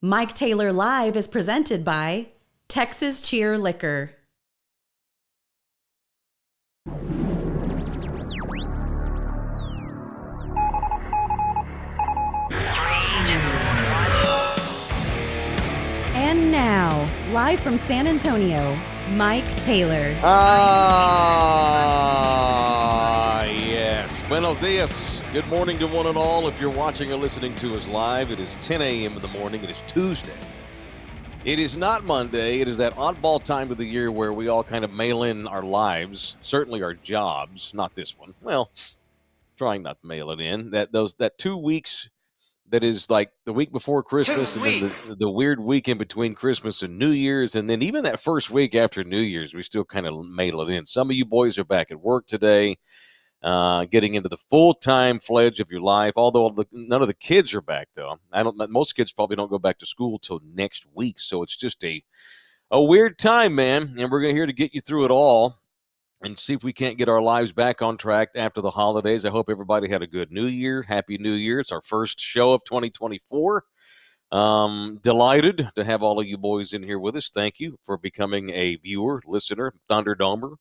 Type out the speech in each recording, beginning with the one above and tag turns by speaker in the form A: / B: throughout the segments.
A: Mike Taylor Live is presented by Texas Cheer Liquor. And now, live from San Antonio, Mike Taylor.
B: Yes. Buenos dias. Good morning to one and all. If you're watching or listening to us live, it is 10 a.m. in the morning. It is Tuesday. It is not Monday. It is that oddball time of the year where we all kind of mail in our lives, certainly our jobs, not this one. Well, trying not to mail it in. That 2 weeks that is like the week before Christmas and then the weird week in between Christmas and New Year's. And then even that first week after New Year's, we still kind of mail it in. Some of you boys are back at work today, getting into the full-time fledge of your life, although none of the kids are back, though. Most kids probably don't go back to school till next week. So it's just a weird time, man. And we're here to get you through it all and see if we can't get our lives back on track after the holidays. I hope everybody had a good New Year. Happy New Year. It's our first show of 2024. Delighted to have all of you boys in here with us. Thank you for becoming a viewer, listener, Thunderdomer.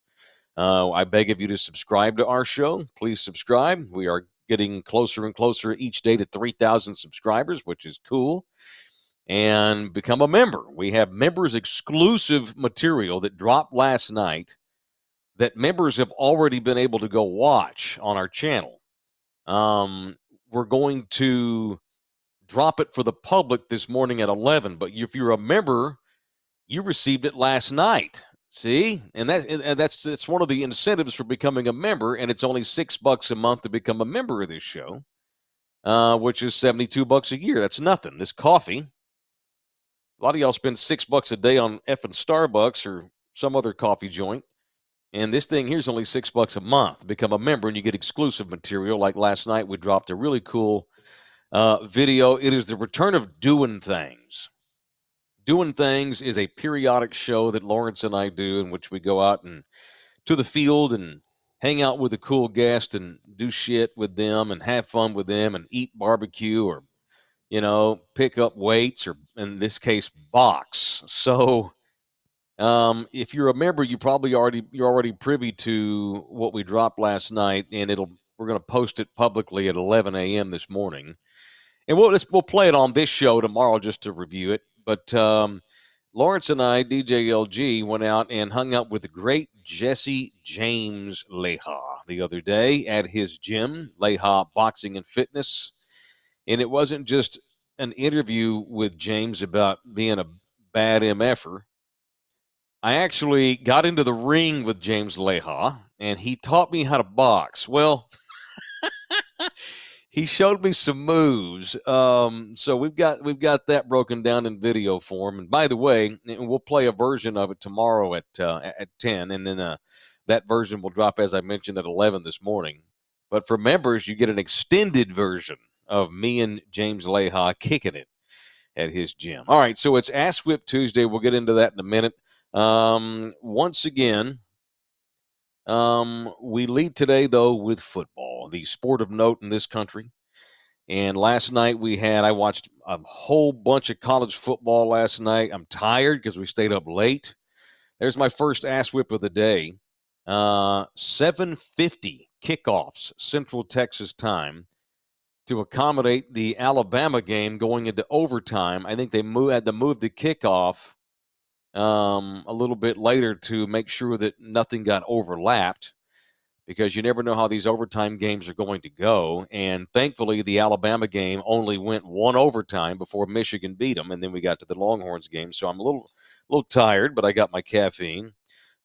B: I beg of you to subscribe to our show. Please subscribe. We are getting closer and closer each day to 3,000 subscribers, which is cool. And become a member. We have members exclusive material that dropped last night that members have already been able to go watch on our channel. We're going to drop it for the public this morning at 11, but if you're a member, you received it last night. See? And that's one of the incentives for becoming a member, and it's only $6 a month to become a member of this show, which is $72 a year. That's nothing. This coffee, a lot of y'all spend $6 a day on effing Starbucks or some other coffee joint. And this thing here is only $6 a month. Become a member and you get exclusive material. Like last night, we dropped a really cool video. It is the return of Doing Things. Doing Things is a periodic show that Lawrence and I do in which we go out and to the field and hang out with a cool guest and do shit with them and have fun with them and eat barbecue or, pick up weights or, in this case, box. So if you're a member, you're already privy to what we dropped last night, and we're going to post it publicly at 11 a.m. this morning, and we'll play it on this show tomorrow just to review it. But Lawrence and I, DJ LG, went out and hung out with the great Jesse James Leha the other day at his gym, Leha Boxing and Fitness, and it wasn't just an interview with James about being a bad MFer. I actually got into the ring with James Leha, and he taught me how to box. Well, he showed me some moves. So we've got that broken down in video form. And by the way, we'll play a version of it tomorrow at 10, and then that version will drop, as I mentioned, at 11 this morning. But for members, you get an extended version of me and James Leha kicking it at his gym. All right, so it's Ass Whip Tuesday. We'll get into that in a minute. Once again, we lead today, though, with football, the sport of note in this country. And last night I watched a whole bunch of college football last night. I'm tired because we stayed up late. There's my first ass whip of the day. 7:50 kickoffs Central Texas time to accommodate the Alabama game going into overtime. I think they had to move the kickoff a little bit later to make sure that nothing got overlapped, because you never know how these overtime games are going to go. And thankfully, the Alabama game only went one overtime before Michigan beat them, and then we got to the Longhorns game. So I'm a little tired, but I got my caffeine,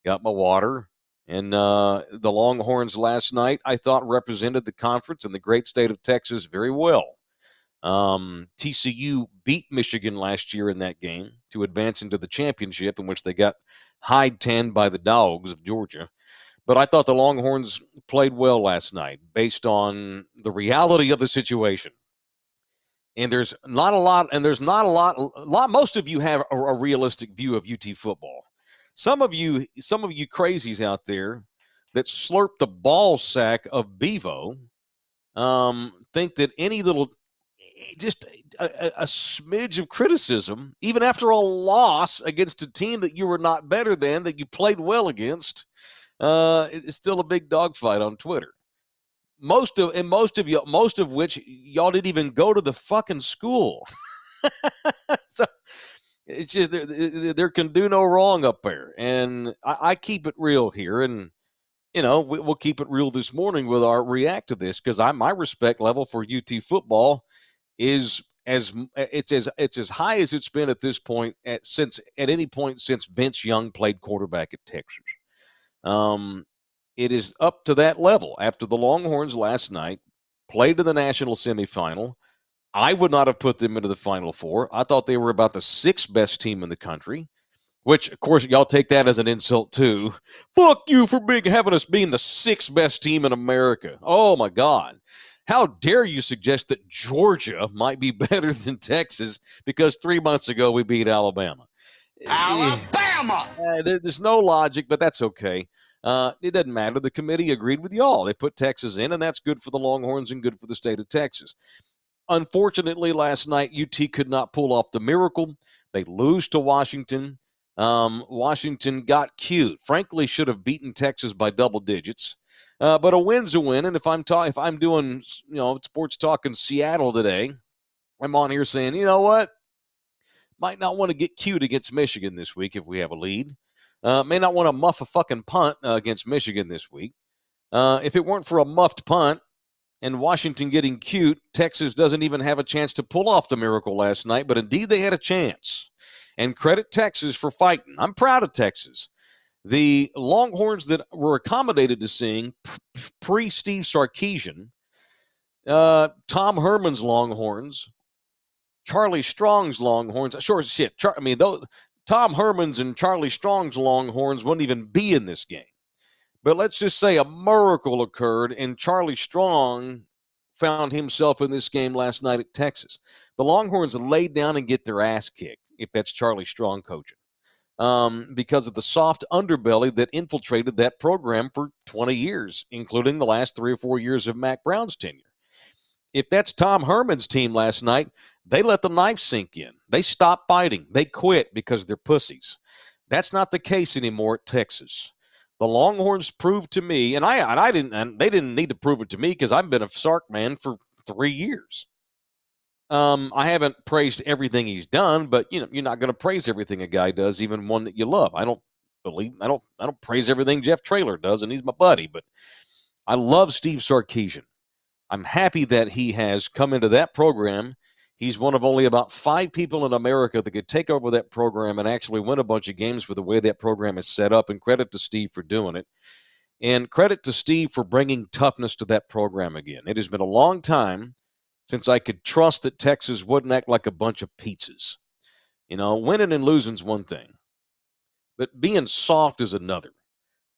B: got my water, and the Longhorns last night I thought represented the conference and the great state of Texas very well. TCU beat Michigan last year in that game to advance into the championship, in which they got hide-tanned by the Dogs of Georgia. But I thought the Longhorns played well last night based on the reality of the situation. And there's not a lot, most of you have a realistic view of UT football. Some of you crazies out there that slurp the ball sack of Bevo think that any little just a smidge of criticism, even after a loss against a team that you were not better than, that you played well against. It's still a big dogfight on Twitter. Most of which y'all didn't even go to the fucking school. So it's just there can do no wrong up there, and I keep it real here, and we'll keep it real this morning with our react to this, because my respect level for UT football is it's as high as it's been at this point at any point since Vince Young played quarterback at Texas. It is up to that level after the Longhorns last night played to the national semifinal. I would not have put them into the Final Four. I thought they were about the sixth best team in the country, which, of course, y'all take that as an insult, too. Fuck you for having us being the sixth best team in America. Oh, my God. How dare you suggest that Georgia might be better than Texas because 3 months ago we beat Alabama?
C: Alabama!
B: There's no logic, but that's okay. It doesn't matter. The committee agreed with y'all. They put Texas in, and that's good for the Longhorns and good for the state of Texas. Unfortunately, last night, UT could not pull off the miracle. They lose to Washington. Washington got cute. Frankly, should have beaten Texas by double digits. But a win's a win. And if I'm doing sports talk in Seattle today, I'm on here saying, you know what? Might not want to get cute against Michigan this week if we have a lead. May not want to muff a fucking punt against Michigan this week. If it weren't for a muffed punt and Washington getting cute, Texas doesn't even have a chance to pull off the miracle last night. But indeed, they had a chance. And credit Texas for fighting. I'm proud of Texas. The Longhorns that were accommodated to seeing pre-Steve Sarkisian, Tom Herman's Longhorns, Charlie Strong's Longhorns. Sure, shit. Tom Herman's and Charlie Strong's Longhorns wouldn't even be in this game. But let's just say a miracle occurred, and Charlie Strong found himself in this game last night at Texas. The Longhorns laid down and get their ass kicked, if that's Charlie Strong coaching, because of the soft underbelly that infiltrated that program for 20 years, including the last 3 or 4 years of Mack Brown's tenure. If that's Tom Herman's team last night, they let the knife sink in. They stopped fighting. They quit because they're pussies. That's not the case anymore at Texas. The Longhorns proved to me, and they didn't need to prove it to me because I've been a Sark man for 3 years. I haven't praised everything he's done, but you're not going to praise everything a guy does, even one that you love. I don't praise everything Jeff Traylor does, and he's my buddy, but I love Steve Sarkisian. I'm happy that he has come into that program. He's one of only about 5 people in America that could take over that program and actually win a bunch of games with the way that program is set up, and credit to Steve for doing it. And credit to Steve for bringing toughness to that program again. It has been a long time since I could trust that Texas wouldn't act like a bunch of pizzas. Winning and losing's one thing, but being soft is another.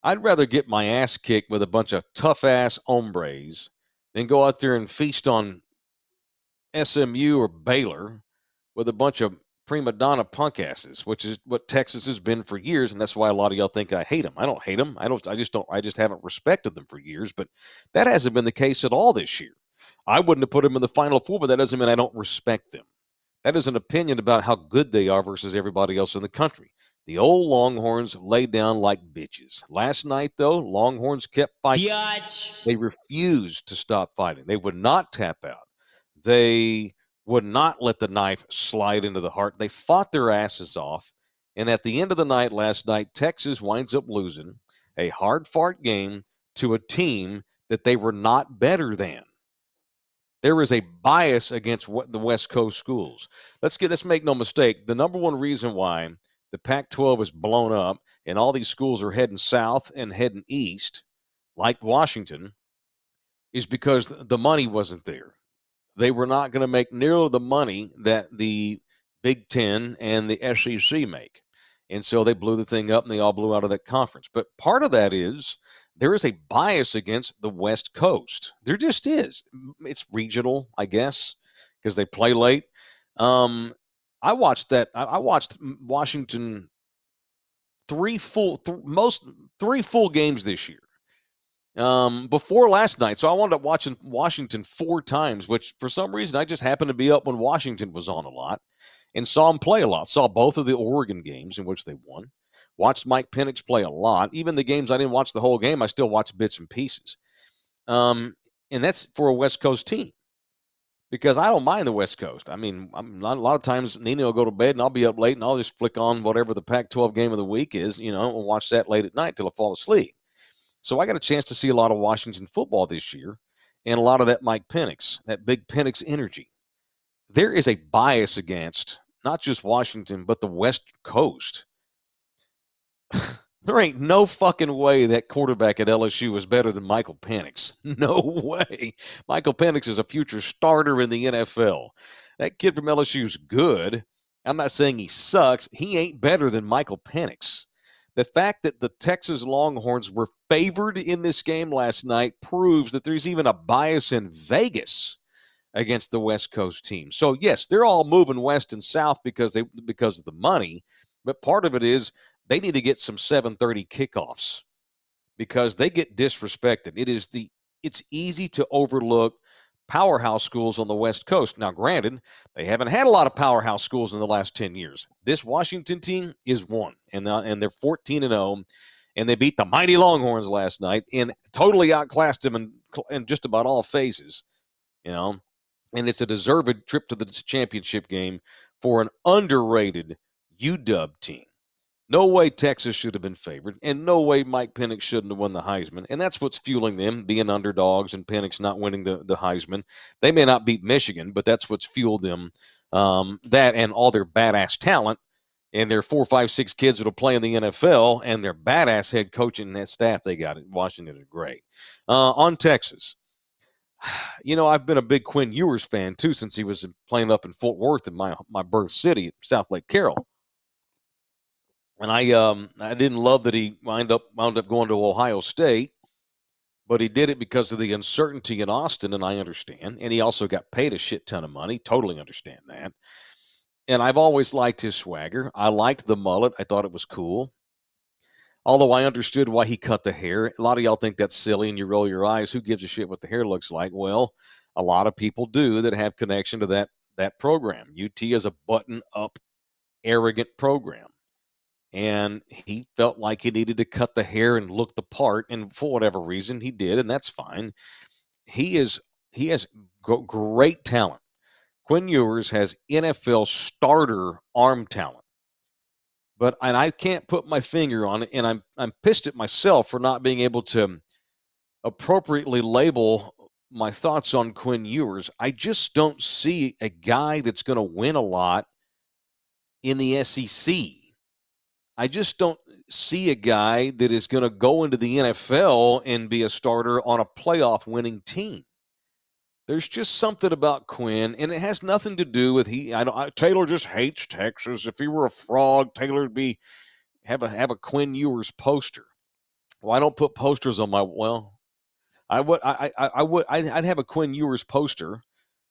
B: I'd rather get my ass kicked with a bunch of tough-ass hombres than go out there and feast on SMU or Baylor with a bunch of prima donna punk asses, which is what Texas has been for years, and that's why a lot of y'all think I hate them. I don't hate them. I just haven't respected them for years, but that hasn't been the case at all this year. I wouldn't have put them in the Final Four, but that doesn't mean I don't respect them. That is an opinion about how good they are versus everybody else in the country. The old Longhorns laid down like bitches. Last night, though, Longhorns kept fighting.
C: Biatch.
B: They refused to stop fighting. They would not tap out. They would not let the knife slide into the heart. They fought their asses off. And at the end of the night last night, Texas winds up losing a hard-fought game to a team that they were not better than. There is a bias against the West Coast schools. Let's make no mistake. The number one reason why the Pac-12 is blown up and all these schools are heading south and heading east, like Washington, is because the money wasn't there. They were not going to make nearly the money that the Big Ten and the SEC make. And so they blew the thing up and they all blew out of that conference. But part of that is there is a bias against the West Coast. There just is. It's regional, I guess, because they play late. I watched Washington three full games this year. before last night. So I wound up watching Washington 4 times, which for some reason I just happened to be up when Washington was on a lot and saw them play a lot. Saw both of the Oregon games in which they won. Watched Mike Penix play a lot. Even the games I didn't watch the whole game, I still watched bits and pieces. And that's for a West Coast team because I don't mind the West Coast. I mean, a lot of times Nina will go to bed and I'll be up late and I'll just flick on whatever the Pac-12 game of the week is, and watch that late at night till I fall asleep. So I got a chance to see a lot of Washington football this year and a lot of that Mike Penix, that big Penix energy. There is a bias against not just Washington, but the West Coast. There ain't no fucking way that quarterback at LSU is better than Michael Penix. No way. Michael Penix is a future starter in the NFL. That kid from LSU is good. I'm not saying he sucks. He ain't better than Michael Penix. The fact that the Texas Longhorns were favored in this game last night proves that there's even a bias in Vegas against the West Coast team. So, yes, they're all moving west and south because of the money, but part of it is they need to get some 7:30 kickoffs because they get disrespected. It's easy to overlook powerhouse schools on the West Coast. Now, granted, they haven't had a lot of powerhouse schools in the last 10 years. This Washington team is one, and they're 14-0, and they beat the mighty Longhorns last night and totally outclassed them in just about all phases, and it's a deserved trip to the championship game for an underrated UW team. No way Texas should have been favored, and no way Mike Penix shouldn't have won the Heisman. And that's what's fueling them, being underdogs and Penix not winning the Heisman. They may not beat Michigan, but that's what's fueled them, that and all their badass talent and their 4, 5, 6 kids that'll play in the NFL and their badass head coach and that staff they got at Washington is great. On Texas, I've been a big Quinn Ewers fan, too, since he was playing up in Fort Worth in my birth city, South Lake Carroll. And I didn't love that he wound up going to Ohio State, but he did it because of the uncertainty in Austin, and I understand. And he also got paid a shit ton of money. Totally understand that. And I've always liked his swagger. I liked the mullet. I thought it was cool. Although I understood why he cut the hair. A lot of y'all think that's silly and you roll your eyes. Who gives a shit what the hair looks like? Well, a lot of people do that have connection to that program. UT is a button-up, arrogant program. And he felt like he needed to cut the hair and look the part, and for whatever reason, he did, and that's fine. He has great talent. Quinn Ewers has NFL starter arm talent, and I can't put my finger on it, and I'm pissed at myself for not being able to appropriately label my thoughts on Quinn Ewers. I just don't see a guy that's going to win a lot in the SEC. I just don't see a guy that is going to go into the NFL and be a starter on a playoff winning team. There's just something about Quinn, and it has nothing to do with Taylor just hates Texas. If he were a frog, Taylor would have a Quinn Ewers poster. Well, I don't put posters on my I'd have a Quinn Ewers poster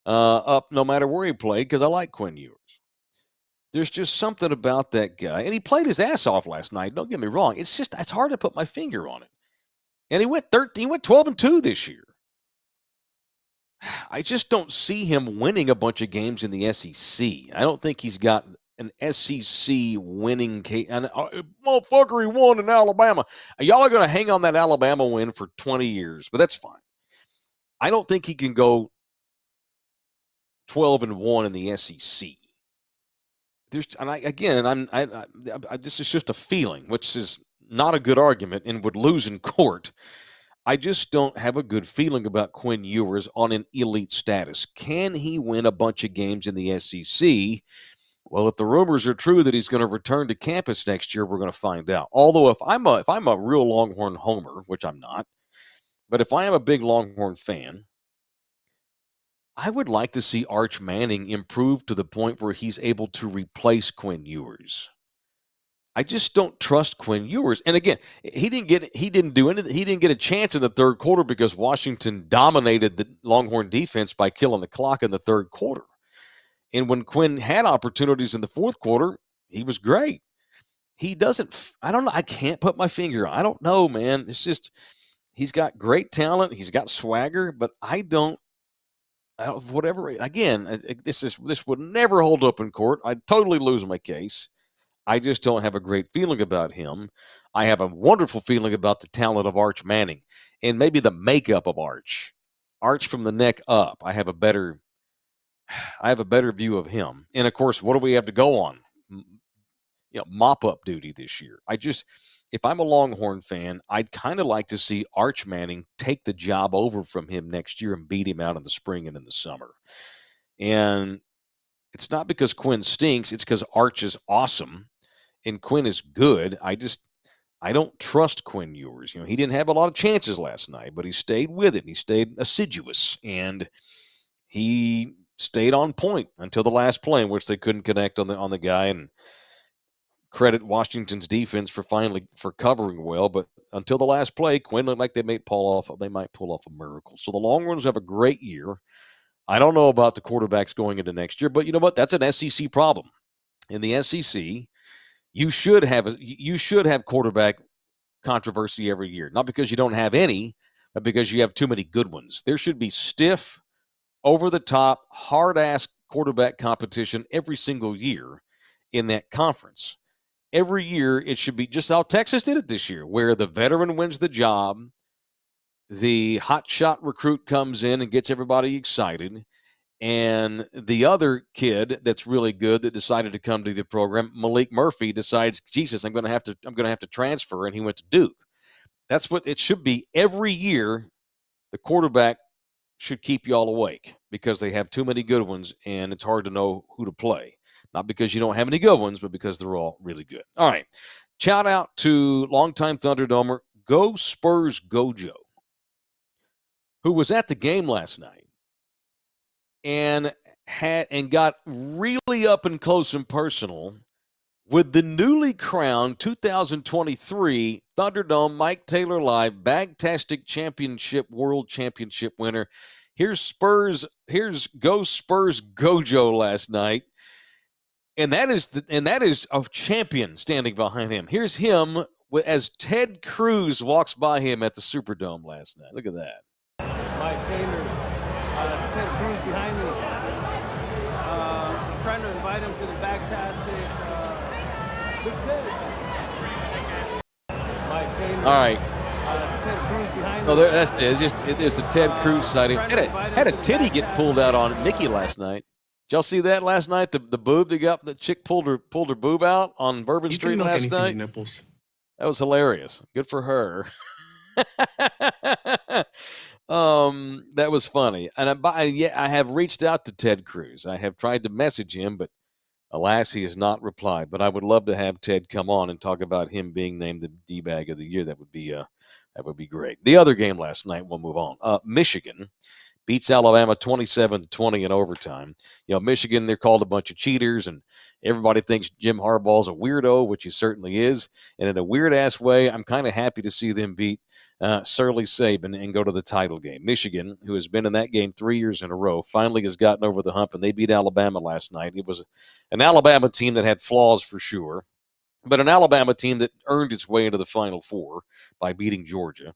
B: up no matter where he played because I like Quinn Ewers. There's just something about that guy. And he played his ass off last night. Don't get me wrong. It's hard to put my finger on it. And he went 12-2 this year. I just don't see him winning a bunch of games in the SEC. I don't think he's got an SEC winning case. And motherfucker, he won in Alabama. Y'all are going to hang on that Alabama win for 20 years, but that's fine. I don't think he can go 12-1 in the SEC. This is just a feeling, which is not a good argument and would lose in court. I just don't have a good feeling about Quinn Ewers on an elite status. Can he win a bunch of games in the SEC? Well, if the rumors are true that he's going to return to campus next year, we're going to find out. Although if I'm a real Longhorn homer, which I'm not, but if I am a big Longhorn fan, I would like to see Arch Manning improve to the point where he's able to replace Quinn Ewers. I just don't trust Quinn Ewers. And again, he didn't get a chance in the third quarter because Washington dominated the Longhorn defense by killing the clock in the third quarter. And when Quinn had opportunities in the fourth quarter, he was great. He doesn't, I don't know. I can't put my finger on. I don't know, man. It's just, He's got great talent. He's got swagger, but I don't whatever. Again, this would never hold up in court. I'd totally lose my case. I just don't have a great feeling about him. I have a wonderful feeling about the talent of Arch Manning and maybe the makeup of Arch. Arch from the neck up. I have a better view of him. And of course, what do we have to go on? Mop up duty this year. If I'm a Longhorn fan, I'd kind of like to see Arch Manning take the job over from him next year and beat him out in the spring and in the summer. And it's not because Quinn stinks. It's because Arch is awesome and Quinn is good. I don't trust Quinn Ewers. He didn't have a lot of chances last night, but he stayed with it. He stayed assiduous, and he stayed on point until the last play in which they couldn't connect on the guy. And credit Washington's defense for covering well, but until the last play, Quinn looked like they might pull off a miracle. So the Longhorns have a great year. I don't know about the quarterbacks going into next year, but you know what? That's an SEC problem. In the SEC, you should have quarterback controversy every year, not because you don't have any, but because you have too many good ones. There should be stiff, over-the-top, hard-ass quarterback competition every single year in that conference. Every year, it should be just how Texas did it this year, where the veteran wins the job, the hotshot recruit comes in and gets everybody excited, and the other kid that's really good that decided to come to the program, Malik Murphy, decides, Jesus, I'm going to have to transfer, and he went to Duke. That's what it should be every year. The quarterback should keep you all awake because they have too many good ones, and it's hard to know who to play. Not because you don't have any good ones, but because they're all really good. All right. Shout out to longtime Thunderdomer, Go Spurs Gojo, who was at the game last night and got really up and close and personal with the newly crowned 2023 Thunderdome Mike Taylor Live Bagtastic Championship World Championship winner. Here's Go Spurs Gojo last night. And that is a champion standing behind him. Here's him as Ted Cruz walks by him at the Superdome last night. Look at that.
D: Mike Taylor, Ted Cruz behind me. I'm trying to invite him to the Bagtastic. Mike Taylor.
B: All right.
D: Ted Cruz behind
B: Oh,
D: me.
B: there's the Ted Cruz sighting. Had a titty get pulled out on Mickey last night. Did y'all see that last night? The boob the chick pulled her boob out on Bourbon Street last night.
E: Nipples.
B: That was hilarious. Good for her. That was funny. And I have reached out to Ted Cruz. I have tried to message him, but alas, he has not replied. But I would love to have Ted come on and talk about him being named the D-bag of the year. That would be great. The other game last night, we'll move on. Michigan beats Alabama 27-20 in overtime. Michigan, they're called a bunch of cheaters, and everybody thinks Jim Harbaugh's a weirdo, which he certainly is. And in a weird-ass way, I'm kind of happy to see them beat Surly Saban and go to the title game. Michigan, who has been in that game 3 years in a row, finally has gotten over the hump, and they beat Alabama last night. It was an Alabama team that had flaws for sure, but an Alabama team that earned its way into the Final Four by beating Georgia.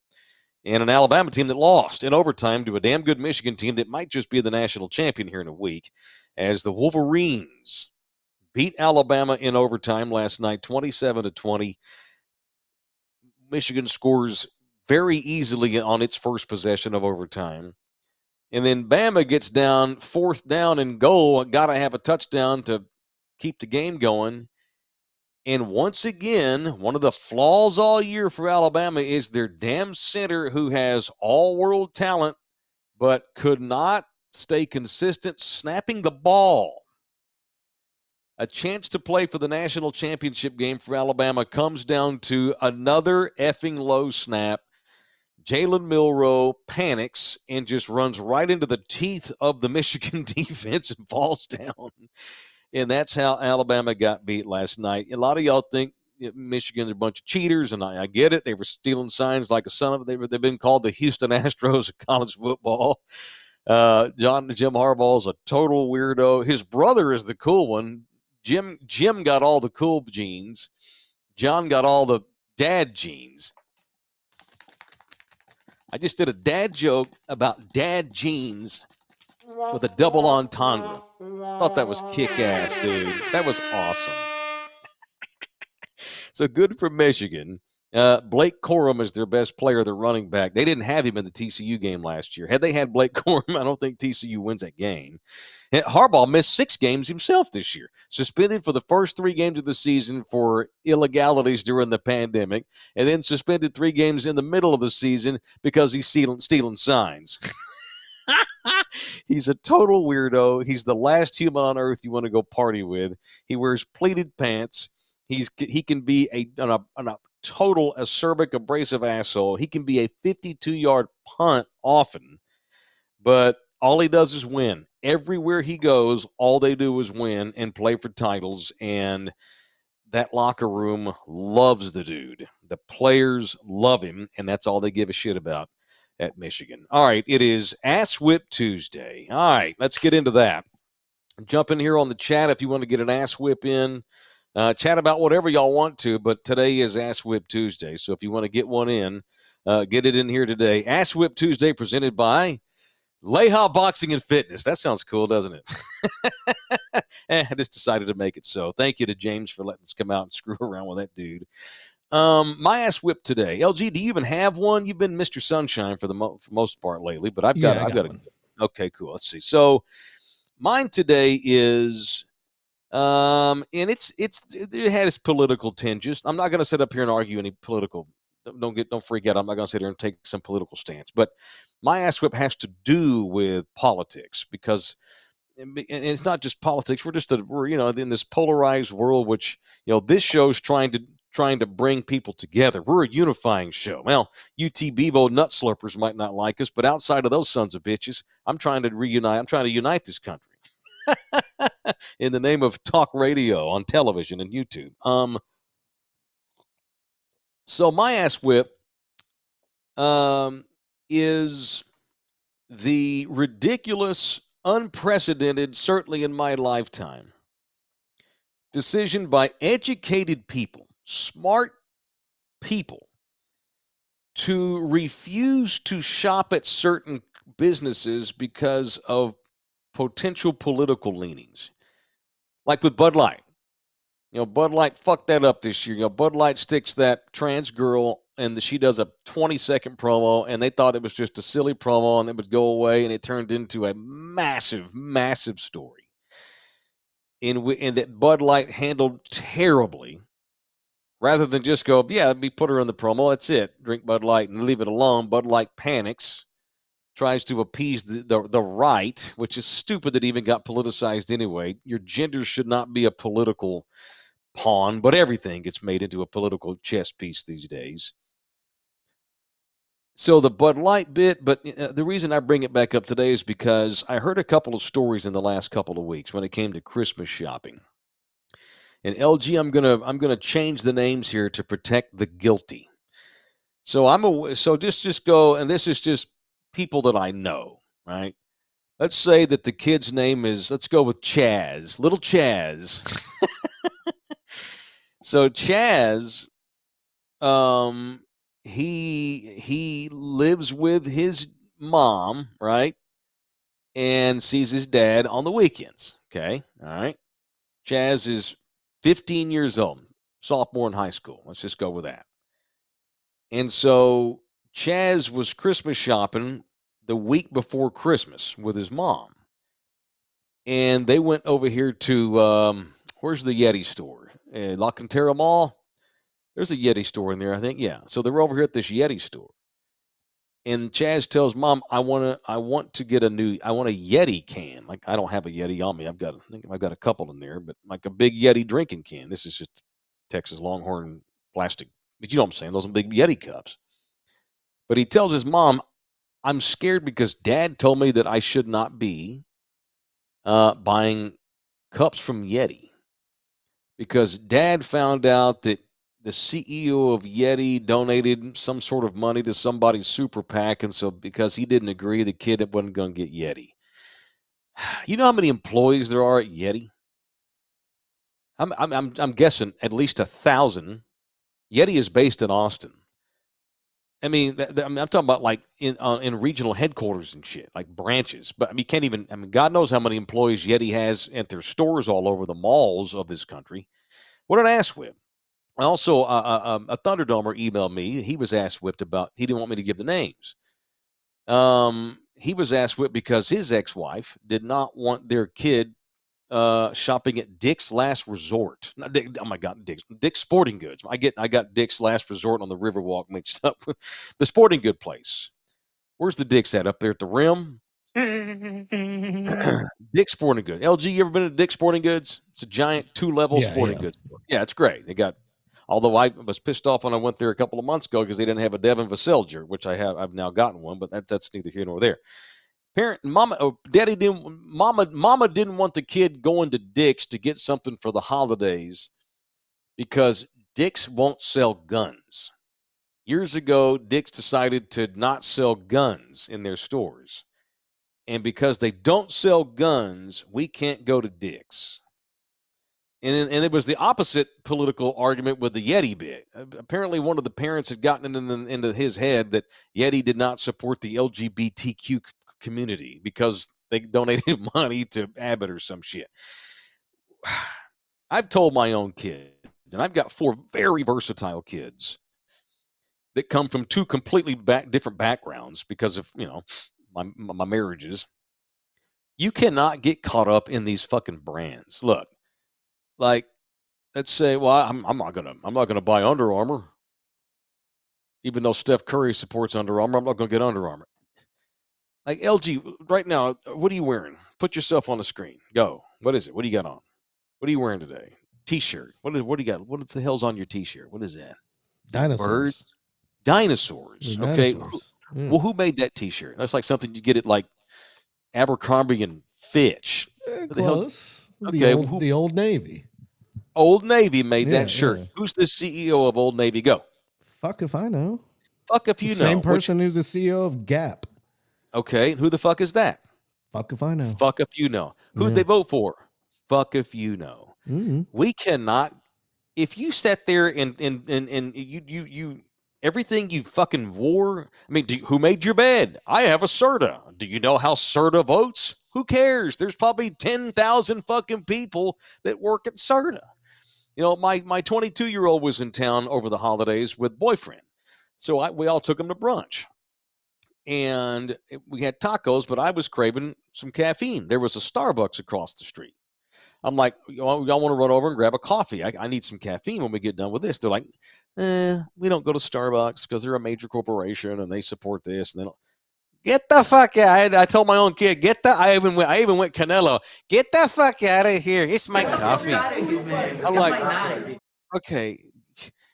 B: And an Alabama team that lost in overtime to a damn good Michigan team that might just be the national champion here in a week, as the Wolverines beat Alabama in overtime last night, 27-20. Michigan scores very easily on its first possession of overtime. And then Bama gets down, 4th down and goal. Got to have a touchdown to keep the game going. And once again, one of the flaws all year for Alabama is their damn center, who has all-world talent but could not stay consistent snapping the ball. A chance to play for the national championship game for Alabama comes down to another effing low snap. Jalen Milroe panics and just runs right into the teeth of the Michigan defense and falls down. And that's how Alabama got beat last night. A lot of y'all think Michigan's a bunch of cheaters, and I get it. They were stealing signs like a son of it. They've been called the Houston Astros of college football. Jim Harbaugh's a total weirdo. His brother is the cool one. Jim got all the cool genes. John got all the dad genes. I just did a dad joke about dad jeans with a double entendre. Thought that was kick-ass, dude. That was awesome. So good for Michigan. Blake Corum is their best player, their running back. They didn't have him in the TCU game last year. Had they had Blake Corum, I don't think TCU wins that game. And Harbaugh missed 6 games himself this year. Suspended for the first 3 games of the season for illegalities during the pandemic, and then suspended 3 games in the middle of the season because he's stealing signs. He's a total weirdo. He's the last human on earth you want to go party with. He wears pleated pants. He can be a total acerbic, abrasive asshole. He can be a 52-yard punt often, but all he does is win. Everywhere he goes, all they do is win and play for titles, and that locker room loves the dude. The players love him, and that's all they give a shit about at Michigan. All right, it is Ass Whip Tuesday. All right, let's get into that. Jump in here on the chat if you want to get an ass whip in. Chat about whatever y'all want to, but today is Ass Whip Tuesday. So if you want to get one in, get it in here today. Ass Whip Tuesday presented by Leha Boxing and Fitness. That sounds cool, doesn't it? I just decided to make it so. Thank you to James for letting us come out and screw around with that dude. My ass whip today. LG, do you even have one? You've been Mr. Sunshine for the most part lately, but I've got one. Okay, cool. Let's see. So mine today is and it had its political tinges. I'm not going to sit up here and argue any political. Don't freak out. I'm not going to sit here and take some political stance. But my ass whip has to do with politics because, and it's not just politics. We're in this polarized world, which this show's trying to bring people together. We're a unifying show. Well, UT-Bevo nut slurpers might not like us, but outside of those sons of bitches, I'm trying to reunite. I'm trying to unite this country. In the name of talk radio on television and YouTube. So my ass whip is the ridiculous, unprecedented, certainly in my lifetime, decision by educated people, smart people, to refuse to shop at certain businesses because of potential political leanings. Like with Bud Light. Bud Light fucked that up this year. Bud Light sticks that trans girl and she does a 20-second promo, and they thought it was just a silly promo and it would go away, and it turned into a massive, massive story. And that Bud Light handled terribly. Rather than just go, yeah, we put her in the promo, that's it. Drink Bud Light and leave it alone. Bud Light panics. Tries to appease the right, which is stupid that even got politicized anyway. Your gender should not be a political pawn, but everything gets made into a political chess piece these days. So the Bud Light bit, but the reason I bring it back up today is because I heard a couple of stories in the last couple of weeks when it came to Christmas shopping. And LG, I'm gonna change the names here to protect the guilty. So just go, and this is just people that I know, right? Let's say that the kid's name is, let's go with Chaz, little Chaz. So Chaz, he lives with his mom, right? And sees his dad on the weekends. Okay, all right. Chaz is 15 years old, sophomore in high school. Let's just go with that. And so Chaz was Christmas shopping the week before Christmas with his mom. And they went over here to, where's the Yeti store? La Cantera Mall? There's a Yeti store in there, I think. Yeah. So they're over here at this Yeti store. And Chaz tells Mom, I want to get I want a Yeti can. Like, I don't have a Yeti on me. I've got a couple in there, but like a big Yeti drinking can. This is just Texas Longhorn plastic. But you know what I'm saying? Those are big Yeti cups. But he tells his mom, I'm scared because Dad told me that I should not be buying cups from Yeti. Because Dad found out that the CEO of Yeti donated some sort of money to somebody's super PAC, and so because he didn't agree, the kid wasn't going to get Yeti. You know how many employees there are at Yeti? I'm guessing at least 1,000. Yeti is based in Austin. I mean, I'm talking about like in regional headquarters and shit, like branches. But I mean, you can't even. I mean, God knows how many employees Yeti has at their stores all over the malls of this country. What an ass whip! Also, a Thunderdomer emailed me. He was ass whipped about. He didn't want me to give the names. He was ass whipped because his ex-wife did not want their kid shopping at Dick's Last Resort. Not Dick, oh my God, Dick's Sporting Goods. I got Dick's Last Resort on the Riverwalk mixed up with the sporting good place. Where's the Dick's at? Up there at the rim? Dick's Sporting Goods. LG, you ever been to Dick's Sporting Goods? It's a giant 2-level sporting goods store. Yeah, it's great. They got. Although I was pissed off when I went there a couple of months ago because they didn't have a Devin Vassell jersey, which I have. I've now gotten one, but that's neither here nor there. Daddy didn't. Mama didn't want the kid going to Dick's to get something for the holidays because Dick's won't sell guns. Years ago, Dick's decided to not sell guns in their stores, and because they don't sell guns, we can't go to Dick's. And it was the opposite political argument with the Yeti bit. Apparently, one of the parents had gotten into his head that Yeti did not support the LGBTQ community because they donated money to Abbott or some shit. I've told my own kids, and I've got 4 very versatile kids that come from 2 completely different backgrounds because of, my marriages. You cannot get caught up in these fucking brands. Look. Like, let's say, well, I'm not gonna buy Under Armour, even though Steph Curry supports Under Armour. I'm not gonna get Under Armour. Like LG, right now, what are you wearing? Put yourself on the screen. Go. What is it? What do you got on? What are you wearing today? T-shirt. What do you got? What the hell's on your T-shirt? What is that?
E: Dinosaurs.
B: Birds. Dinosaurs. Okay.
E: Dinosaurs. Yeah.
B: Well, who made that T-shirt? That's like something you get at like Abercrombie and Fitch.
E: Close.
B: Okay,
E: The Old Navy.
B: Old Navy made that shirt. Yeah. Who's the CEO of Old Navy? Go.
E: Fuck if I know.
B: Fuck if you know.
E: Same person who's the CEO of Gap.
B: Okay, who the fuck is that?
E: Fuck if I know.
B: Fuck if you know. Who'd they vote for? Fuck if you know.
E: Mm-hmm.
B: We cannot. If you sat there and you everything you fucking wore. I mean, who made your bed? I have a Serta. Do you know how Serta votes? Who cares? There's probably 10,000 fucking people that work at Serta. My 22-year-old was in town over the holidays with boyfriend. So we all took him to brunch. And we had tacos, but I was craving some caffeine. There was a Starbucks across the street. I'm like, y'all want to run over and grab a coffee? I need some caffeine when we get done with this. They're like, we don't go to Starbucks because they're a major corporation and they support this. And they don't. Get the fuck out! I told my own kid, I even went Canelo. Get the fuck out of here! It's my coffee. I'm like, okay.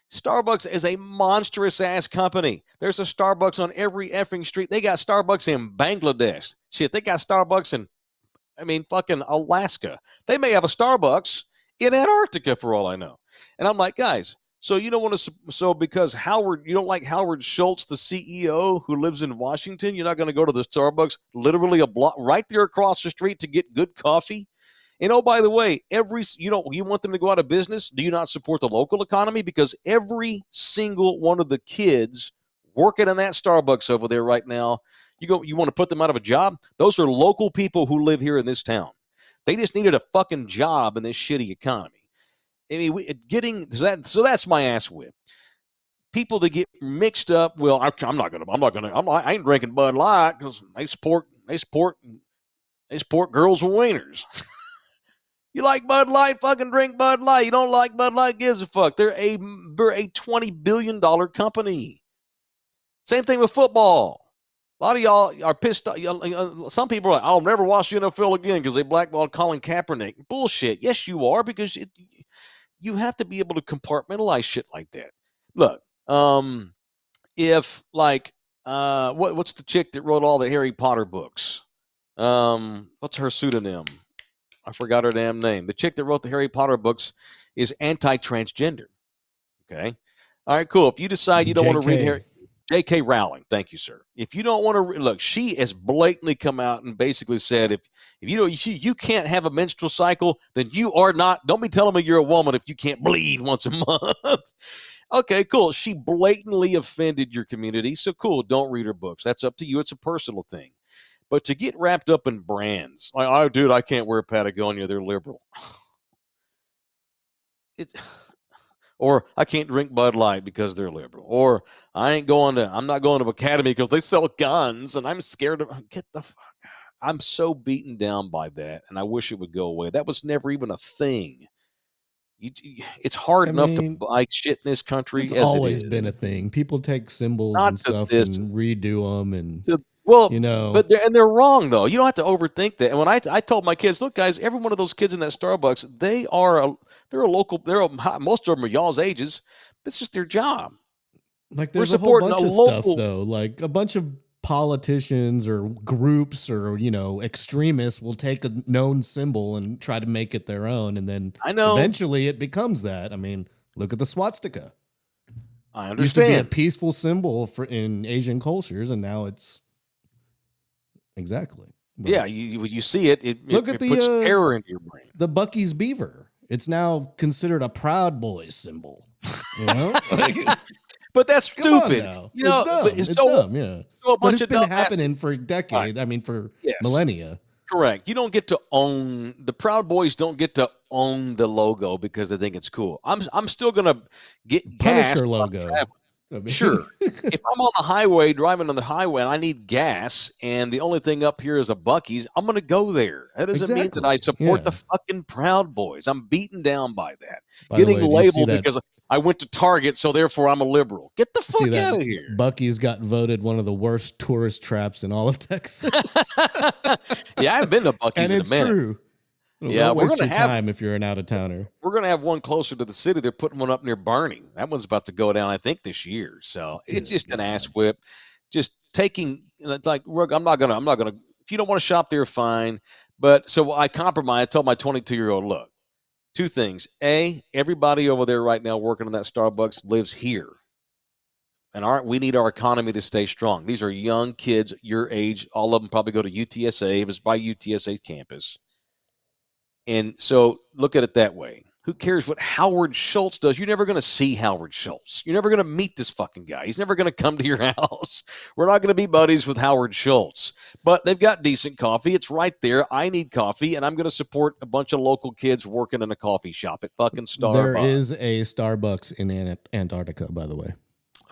B: Starbucks is a monstrous ass company. There's a Starbucks on every effing street. They got Starbucks in Bangladesh. Shit, they got Starbucks in, fucking Alaska. They may have a Starbucks in Antarctica for all I know. And I'm like, guys. So you don't want to. So because you don't like Howard Schultz, the CEO who lives in Washington, you're not going to go to the Starbucks literally a block right there across the street to get good coffee. And oh, by the way, you want them to go out of business? Do you not support the local economy? Because every single one of the kids working in that Starbucks over there right now, you want to put them out of a job? Those are local people who live here in this town. They just needed a fucking job in this shitty economy. I mean, so that's my ass whip. People that get mixed up. Well, I ain't drinking Bud Light because they support girls with wieners. You like Bud Light? Fucking drink Bud Light. You don't like Bud Light? Gives a fuck. They're a $20 billion company. Same thing with football. A lot of y'all are pissed off. Some people are like, I'll never watch the NFL again because they blackballed Colin Kaepernick. Bullshit. Yes, you are, because you have to be able to compartmentalize shit like that. Look, if like what's the chick that wrote all the Harry Potter books? What's her pseudonym? I forgot her damn name. The chick that wrote the Harry Potter books is anti-transgender. Okay. All right, cool. If you decide you don't want to read Harry, J.K. Rowling, thank you, sir. If you don't want to look, she has blatantly come out and basically said, if you can't have a menstrual cycle, then you are not. Don't be telling me you're a woman if you can't bleed once a month. Okay, cool. She blatantly offended your community. So cool. Don't read her books. That's up to you. It's a personal thing. But to get wrapped up in brands, like, oh, dude, I can't wear Patagonia. They're liberal. It, or I can't drink Bud Light because they're liberal. Or I'm not going to Academy because they sell guns and I'm scared of. Get the fuck. I'm so beaten down by that, and I wish it would go away. That was never even a thing. It's hard enough to buy shit in this country
E: It's
B: as
E: always
B: it is.
E: been a thing. People take symbols
B: Not
E: and
B: to
E: stuff
B: this.
E: and redo them, and
B: Well,
E: you know,
B: but they're wrong though. You don't have to overthink that. And when I told my kids, look, guys, every one of those kids in that Starbucks, they're a local. Most of them are y'all's ages. That's just their job.
E: like
B: We're
E: there's a whole
B: supporting
E: bunch
B: a
E: of
B: local.
E: stuff though. Like a bunch of politicians or groups or extremists will take a known symbol and try to make it their own, and then
B: I know.
E: eventually it becomes that. I mean, look at the swastika.
B: I
E: It used to be a
B: understand.
E: peaceful symbol in Asian cultures, and now it's exactly. But
B: Yeah, you see it. It
E: Look at the,
B: puts terror into your brain.
E: the Bucky's beaver. It's now considered a Proud Boys symbol. You know, Like,
B: But that's
E: come on
B: stupid.
E: now.
B: You know,
E: it's dumb.
B: but
E: It's
B: so
E: dumb. Yeah,
B: so a
E: but
B: bunch
E: it's
B: of
E: been
B: dumb
E: happening for decades. I mean, for
B: Yes.
E: millennia.
B: Correct. You don't get to own the Proud Boys. Don't get to own the logo because they think it's cool. I'm still gonna get gas.
E: Punisher
B: while I'm
E: logo.
B: traveling.
E: I mean-
B: Sure. If I'm on the highway driving on the highway and I need gas and the only thing up here is a Bucky's, I'm going to go there. That doesn't mean that I
E: Exactly.
B: support
E: Yeah.
B: the fucking Proud Boys. I'm beaten down by that.
E: By the
B: Getting
E: way, do you see
B: labeled
E: that
B: because I went to Target, so therefore I'm a liberal. Get the
E: See
B: fuck
E: that
B: out of here.
E: Bucky's got voted one of the worst tourist traps in all of Texas.
B: Yeah, I haven't been to Bucky's
E: And
B: in a
E: it's
B: minute.
E: true.
B: Yeah,
E: Don't
B: we're
E: waste
B: gonna
E: your
B: have-
E: time if you're an out of towner.
B: We're going to have one closer to the city. They're putting one up near Barney. That one's about to go down, I think, this year. So it's
E: Good
B: just an
E: God.
B: ass whip. Just taking like I'm not gonna. If you don't want to shop there, fine. But so I compromise. I told my 22-year-old, look, two things. A, everybody over there right now working in that Starbucks lives here. And we need our economy to stay strong. These are young kids your age. All of them probably go to UTSA. If it's by UTSA campus. And so look at it that way. Who cares what Howard Schultz does? You're never going to see Howard Schultz. You're never going to meet this fucking guy. He's never going to come to your house. We're not going to be buddies with Howard Schultz. But they've got decent coffee. It's right there. I need coffee, and I'm going to support a bunch of local kids working in a coffee shop at fucking Starbucks.
E: There is a Starbucks in Antarctica, by the way.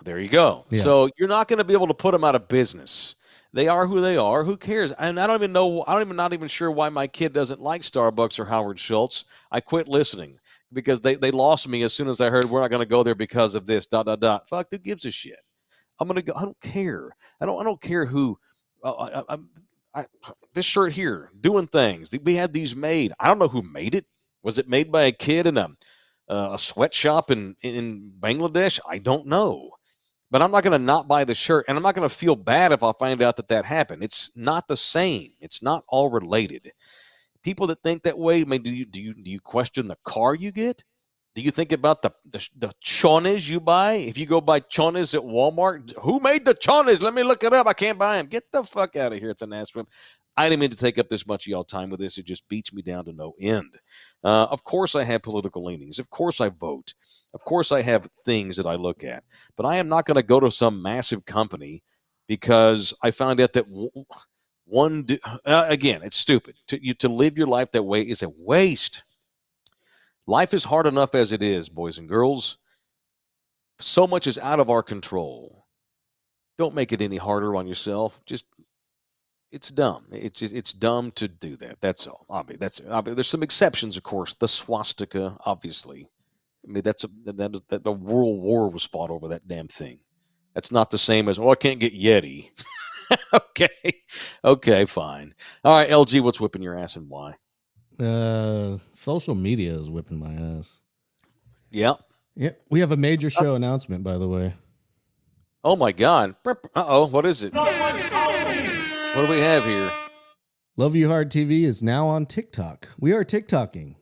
B: There you go.
E: Yeah.
B: So you're not going to be able to put them out of business. They are who they are. Who cares? And I don't even know. Not even sure why my kid doesn't like Starbucks or Howard Schultz. I quit listening because they lost me as soon as I heard we're not going to go there because of this. ... Fuck, who gives a shit? I'm going to go. I don't care. I don't care who. This shirt here, doing things. We had these made. I don't know who made it. Was it made by a kid in a sweatshop in Bangladesh? I don't know. But I'm not going to not buy the shirt, and I'm not going to feel bad if I find out that happened. It's not the same. It's not all related. People that think that way, I mean, do you question the car you get? Do you think about the chones you buy? If you go buy chones at Walmart, who made the chones? Let me look it up. I can't buy them. Get the fuck out of here. It's an ass whip. I didn't mean to take up this much of y'all time with this. It just beats me down to no end. Of course I have political leanings. Of course I vote. Of course I have things that I look at. But I am not going to go to some massive company because I found out that again, it's stupid. To live your life that way is a waste. Life is hard enough as it is, boys and girls. So much is out of our control. Don't make it any harder on yourself. It's dumb. It's dumb to do that. That's all. There's some exceptions, of course. The swastika, obviously. I mean, that the World War was fought over that damn thing. That's not the same as, I can't get Yeti. Okay, fine. All right, LG, what's whipping your ass and why?
E: Social media is whipping my ass.
B: Yeah.
E: Yeah, we have a major show announcement, by the way.
B: Oh my God. Uh-oh, what is it? What do we have here?
E: Love You Hard TV is now on TikTok. We are TikToking.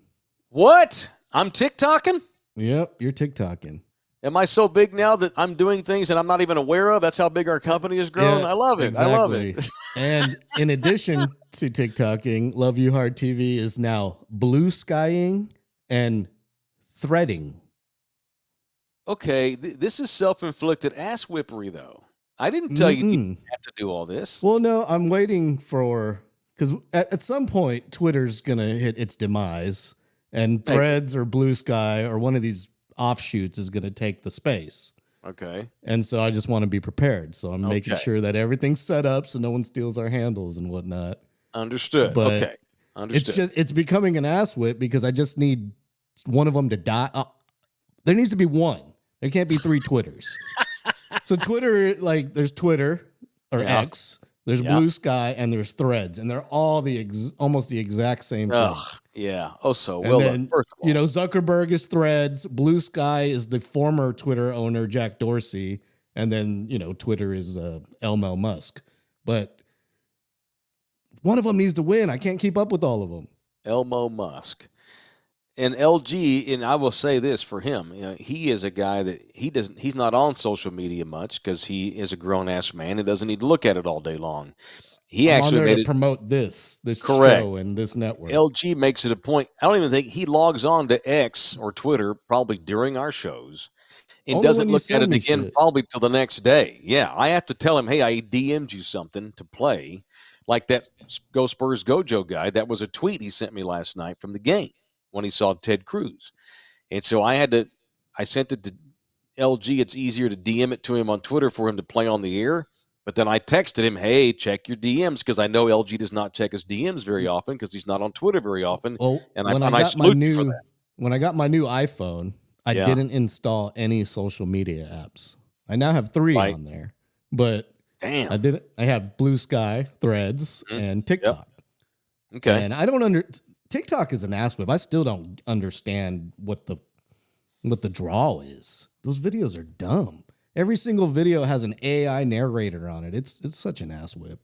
B: What? I'm TikToking?
E: Yep, you're TikToking.
B: Am I so big now that I'm doing things that I'm not even aware of? That's how big our company has grown.
E: Yeah,
B: I love it. I love it.
E: And in addition to TikToking, Love You Hard TV is now blue skying and threading.
B: Okay, this is self-inflicted ass whippery, though. I didn't tell you
E: Mm-mm.
B: have to do all this.
E: Well, no, I'm waiting for because at some point Twitter's gonna hit its demise, and
B: Hey.
E: Threads or Blue Sky or one of these offshoots is gonna take the space.
B: Okay.
E: And so I just want to be prepared. So I'm making
B: Okay.
E: sure that everything's set up so no one steals our handles and whatnot.
B: Understood.
E: But
B: Okay. Understood.
E: it's becoming an ass whip because I just need one of them to die. There needs to be one. There can't be 3 Twitters. So Twitter, like there's Twitter or
B: Yeah.
E: X, there's
B: Yeah.
E: Blue Sky, and there's Threads, and they're all almost the exact same thing.
B: Ugh, yeah. Oh, so
E: And
B: well.
E: then,
B: First of all,
E: Zuckerberg is Threads. Blue Sky is the former Twitter owner, Jack Dorsey. And then, Twitter is Elmo Musk. But one of them needs to win. I can't keep up with all of them.
B: Elmo Musk and LG, and I will say this for him, he is a guy that he's not on social media much because he is a grown ass man and doesn't need to look at it all day long. He
E: I'm on
B: actually
E: there
B: made
E: to
B: it.
E: promote this
B: Correct.
E: show and this network.
B: LG makes it a point. I don't even think he logs on to X or Twitter probably during our shows and
E: Only
B: doesn't
E: when you
B: look at
E: send
B: it
E: me
B: again
E: shit.
B: probably till the next day. Yeah, I have to tell him, hey, I DM'd you something to play, like that Go Spurs Gojo guy. That was a tweet he sent me last night from the game when he saw Ted Cruz. And so I sent it to LG. It's easier to DM it to him on Twitter for him to play on the air. But then I texted him, hey, check your DMs, because I know LG does not check his DMs very often because he's not on Twitter very often.
E: Well,
B: And
E: when
B: I
E: I got my
B: salute you for
E: new
B: that.
E: when I got my new iPhone, I
B: Yeah.
E: didn't install any social media apps. I now have 3
B: Right.
E: on there, but
B: Damn.
E: I didn't. I have Blue Sky, Threads,
B: Mhm.
E: and TikTok.
B: Okay.
E: And I don't TikTok is an ass whip. I still don't understand what the draw is. Those videos are dumb. Every single video has an AI narrator on it. It's such an ass whip.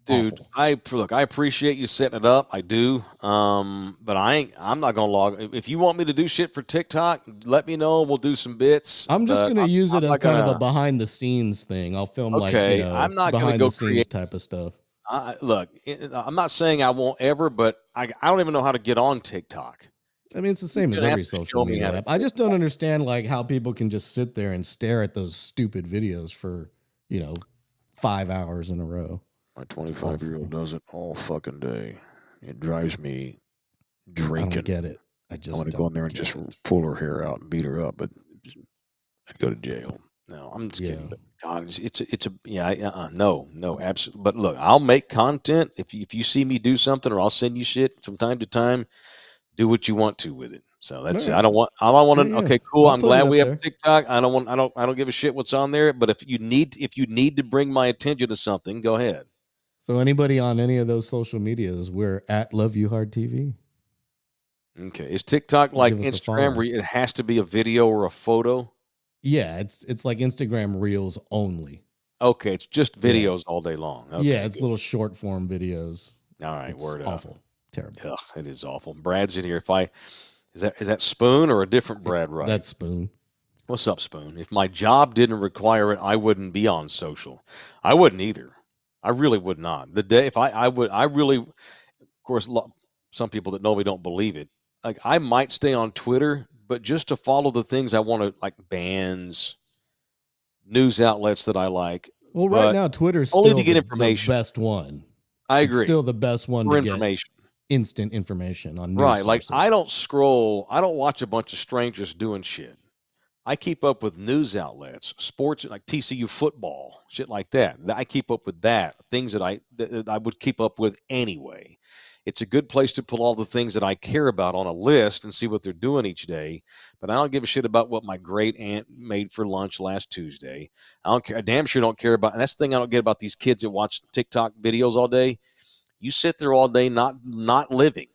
B: Dude,
E: Awful.
B: I appreciate you setting it up. I do. But I'm not gonna log. If you want me to do shit for TikTok, let me know. We'll do some bits.
E: I'm just
B: but
E: gonna use it
B: I'm
E: as
B: not
E: kind of
B: gonna-
E: a behind the scenes thing. I'll film
B: Okay, I'm not gonna
E: behind
B: go
E: the scenes
B: create-
E: type of stuff.
B: Look, I'm not saying I won't ever, but I don't even know how to get on TikTok.
E: I mean, it's the same as
B: gonna
E: every
B: have to
E: social
B: show me
E: media
B: how to
E: app. I just don't understand like how people can just sit there and stare at those stupid videos for 5 hours in a row.
B: My 25-year-old does it all fucking day. It drives me
E: I
B: drinking.
E: don't get it. I
B: I
E: just
B: want to go
E: don't
B: in there and
E: get
B: just
E: it.
B: pull her hair out and beat her up, but I'd go to jail. No, I'm just kidding.
E: Yeah.
B: But God, no, absolutely. But look, I'll make content if you see me do something, or I'll send you shit from time to time. Do what you want to with it. So that's it.
E: Alright.
B: I don't want. All I want to.
E: Yeah, yeah.
B: Okay, cool.
E: I'll
B: I'm
E: put it
B: glad
E: up
B: we have
E: there.
B: TikTok. I don't give a shit what's on there. But if you need to bring my attention to something, go ahead.
E: So anybody on any of those social medias, we're at Love You Hard TV.
B: Okay, is TikTok like
E: Give us a
B: Instagram
E: follow.
B: where it has to be a video or a photo?
E: Yeah, it's like Instagram Reels only.
B: Okay, it's just
E: Yeah.
B: videos all day long. Okay,
E: Yeah, it's
B: good.
E: little short form videos.
B: All right.
E: It's
B: Word up.
E: awful, terrible.
B: Ugh, it is awful. Brad's in here. Is that Spoon or a different Brad? Right.
E: That's Spoon.
B: What's up, Spoon? If my job didn't require it, I wouldn't be on social. I wouldn't either. I really would not. The day if I would, I really, of course, some people that know me don't believe it. Like I might stay on Twitter, but just to follow the things I want to, like bands, news outlets that I like.
E: Well, right
B: But
E: now Twitter's
B: only
E: still
B: to get
E: the
B: information.
E: best one.
B: I
E: It's
B: agree.
E: still the best one
B: For
E: to get
B: information.
E: instant information on news
B: Right. Like
E: sources.
B: I don't scroll, I don't watch a bunch of strangers doing shit. I keep up with news outlets, sports like TCU football, shit like that. I keep up with that. Things that I would keep up with anyway. It's a good place to pull all the things that I care about on a list and see what they're doing each day. But I don't give a shit about what my great aunt made for lunch last Tuesday. I don't care. I damn sure don't care about. And that's the thing I don't get about these kids that watch TikTok videos all day. You sit there all day, not living,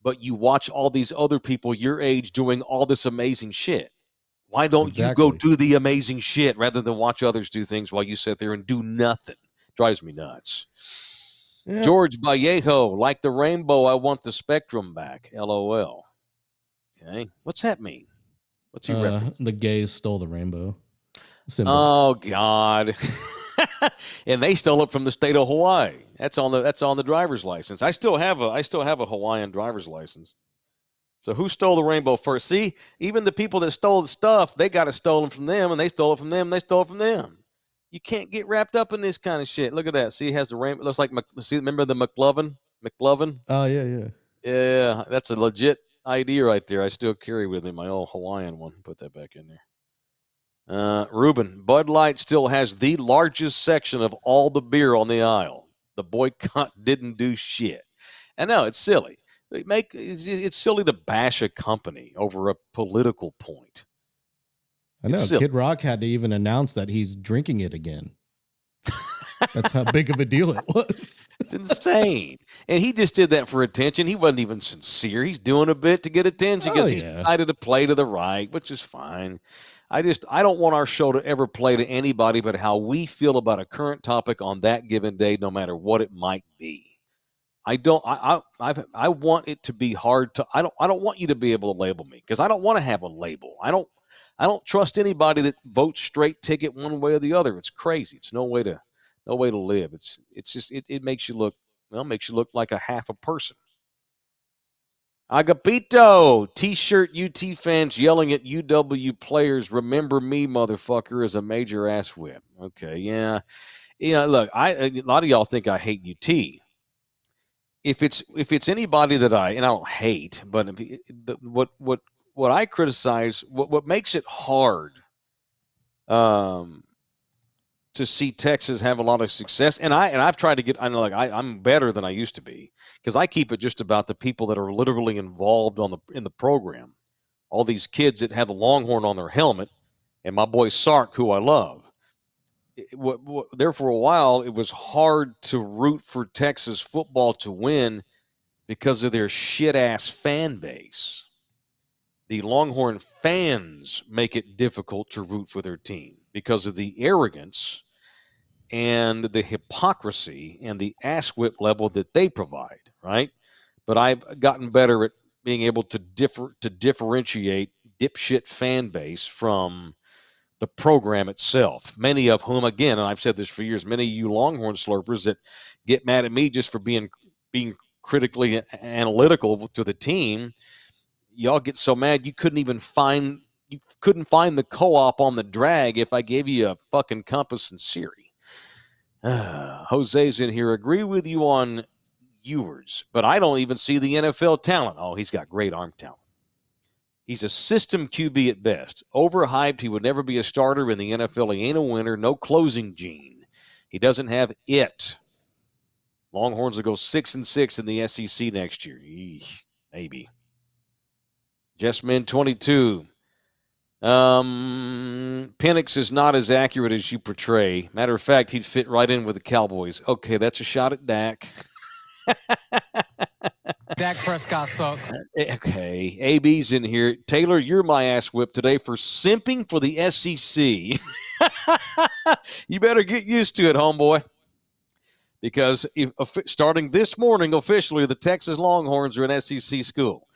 B: but you watch all these other people your age doing all this amazing shit. Why don't you go
E: Exactly.
B: do the amazing shit rather than watch others do things while you sit there and do nothing? Drives me nuts.
E: Yeah.
B: George Vallejo, like the rainbow, I want the spectrum back. LOL. Okay. What's that mean? What's he referencing?
E: The gays stole the rainbow symbol.
B: Oh God. And they stole it from the state of Hawaii. That's on the driver's license. I still have a Hawaiian driver's license. So who stole the rainbow first? See, even the people that stole the stuff, they got it stolen from them, and they stole it from them, and they stole it from them. You can't get wrapped up in this kind of shit. Look at that. See, it has the rainbow. Looks like, see, remember the McLovin?
E: Oh, yeah.
B: Yeah, that's a legit ID right there. I still carry with me my old Hawaiian one. Put that back in there. Ruben, Bud Light still has the largest section of all the beer on the aisle. The boycott didn't do shit. And no, it's silly. It's silly to bash a company over a political point.
E: I know. Kid Rock had to even announce that he's drinking it again. That's how big of a deal it was.
B: It's insane. And he just did that for attention. He wasn't even sincere. He's doing a bit to get attention because he's decided to play to the right, which is fine. I don't want our show to ever play to anybody but how we feel about a current topic on that given day, no matter what it might be. I want it to be hard to. I don't want you to be able to label me because I don't want to have a label. I don't trust anybody that votes straight ticket one way or the other. It's crazy. It's no way to live. It's just it makes you look like a half a person. Agapito T-shirt UT fans yelling at UW players. Remember me, motherfucker, as a major ass whip. Okay, yeah. Look, a lot of y'all think I hate UT. If it's anybody that I don't hate, but what I criticize, what makes it hard to see Texas have a lot of success, and I've tried to get. I know, like I'm better than I used to be because I keep it just about the people that are literally involved in the program. All these kids that have a Longhorn on their helmet, and my boy Sark, who I love. There for a while, it was hard to root for Texas football to win because of their shit-ass fan base. The Longhorn fans make it difficult to root for their team because of the arrogance and the hypocrisy and the ass-whip level that they provide, right? But I've gotten better at being able to differentiate dipshit fan base from the program itself, many of whom, again, and I've said this for years, many of you Longhorn slurpers that get mad at me just for being critically analytical to the team, y'all get so mad you couldn't find the co-op on the drag if I gave you a fucking Compass and Siri. Jose's in here. Agree with you on Ewers, but I don't even see the NFL talent. Oh, he's got great arm talent. He's a system QB at best. Overhyped. He would never be a starter in the NFL. He ain't a winner. No closing gene. He doesn't have it. Longhorns will go 6-6 in the SEC next year. Eesh, maybe. Jessman 22. Penix is not as accurate as you portray. Matter of fact, he'd fit right in with the Cowboys. Okay, that's a shot at Dak.
F: Dak Prescott sucks.
B: Okay, AB's in here. Taylor, you're my ass whip today for simping for the SEC. You better get used to it, homeboy. Because starting this morning, officially, the Texas Longhorns are an SEC school.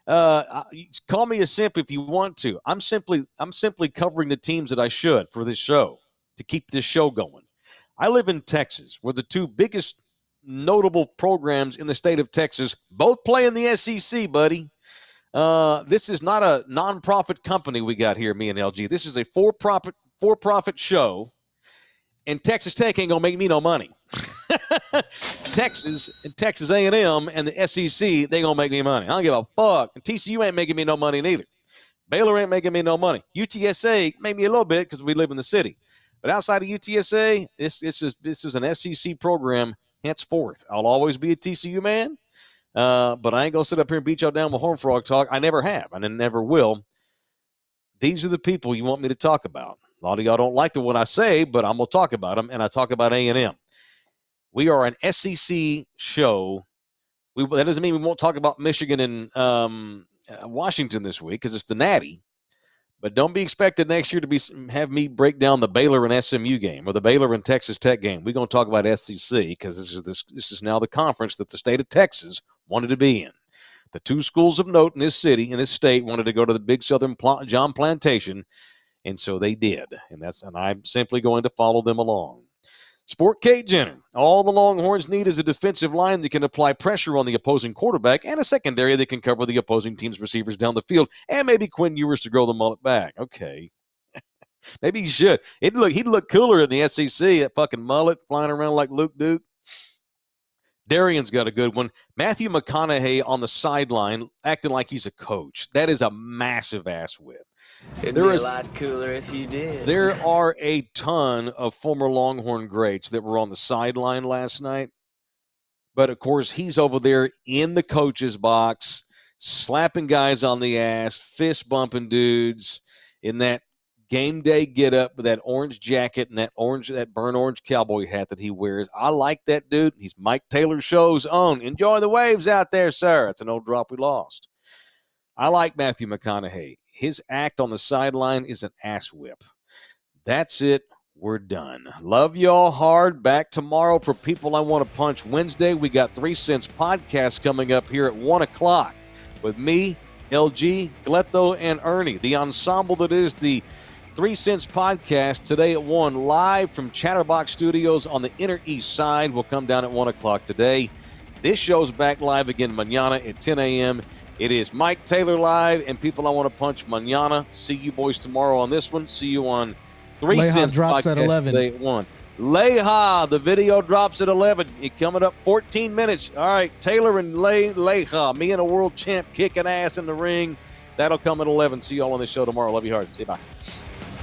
B: Call me a simp if you want to. I'm simply covering the teams that I should for this show to keep this show going. I live in Texas, where the two biggest notable programs in the state of Texas both play in the SEC, buddy. This is not a nonprofit company we got here, me and LG. This is a for-profit show, and Texas Tech ain't gonna make me no money. Texas A&M and the SEC, they gonna make me money. I don't give a fuck. And TCU ain't making me no money neither. Baylor ain't making me no money. UTSA made me a little bit because we live in the city. But outside of UTSA, this is an SEC program. Henceforth, I'll always be a TCU man, but I ain't going to sit up here and beat y'all down with Horned Frog talk. I never have, and I never will. These are the people you want me to talk about. A lot of y'all don't like the what I say, but I'm going to talk about them, and I talk about A&M. We are an SEC show. That doesn't mean we won't talk about Michigan and Washington this week because it's the Natty. But don't be expected next year to have me break down the Baylor and SMU game or the Baylor and Texas Tech game. We're going to talk about SEC because this is now the conference that the state of Texas wanted to be in. The two schools of note in this city, in this state, wanted to go to the Big Southern John Plantation, and so they did. And I'm simply going to follow them along. Sport Kate Jenner. All the Longhorns need is a defensive line that can apply pressure on the opposing quarterback and a secondary that can cover the opposing team's receivers down the field, and maybe Quinn Ewers to grow the mullet back. Okay. Maybe he should. He'd look cooler in the SEC, that fucking mullet flying around like Luke Duke. Darian's got a good one. Matthew McConaughey on the sideline acting like he's a coach. That is a massive ass whip.
G: It'd be a lot cooler if you did.
B: There are a ton of former Longhorn greats that were on the sideline last night. But, of course, he's over there in the coach's box, slapping guys on the ass, fist bumping dudes in that game day get up with that orange jacket and that burnt orange cowboy hat that he wears. I like that dude. He's Mike Taylor Show's own. Enjoy the waves out there, sir. It's an old drop we lost. I like Matthew McConaughey. His act on the sideline is an ass whip. That's it. We're done. Love y'all hard. Back tomorrow for People I Want to Punch Wednesday. We got 3 Cents Podcast coming up here at 1 o'clock with me, LG, Gletto, and Ernie. The ensemble that is the 3 Cents Podcast today at 1, live from Chatterbox Studios on the Inner East Side. Will come down at 1 o'clock today. This show's back live again mañana at 10 a.m. It is Mike Taylor Live and People I Want to Punch mañana. See you boys tomorrow on this one. See you on 3
E: Leha
B: Cents
E: drops
B: Podcast
E: at 11.
B: today at 1. Leha, the video drops at 11. You're coming up 14 minutes. All right, Taylor and Leha, me and a world champ kicking ass in the ring. That'll come at 11. See you all on the show tomorrow. Love you hard. See you. Bye.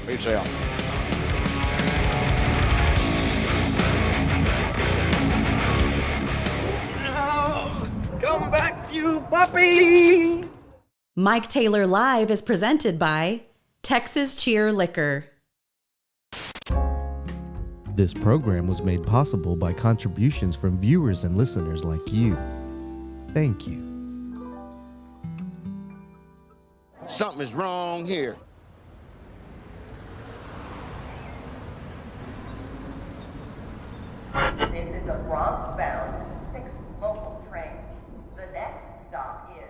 B: Peace out.
D: Come back, you puppy!
A: Mike Taylor Live is presented by Texas Cheer Liquor.
H: This program was made possible by contributions from viewers and listeners like you. Thank you.
C: Something is wrong here.
I: This is a Bronx-bound 6 local train. The next stop is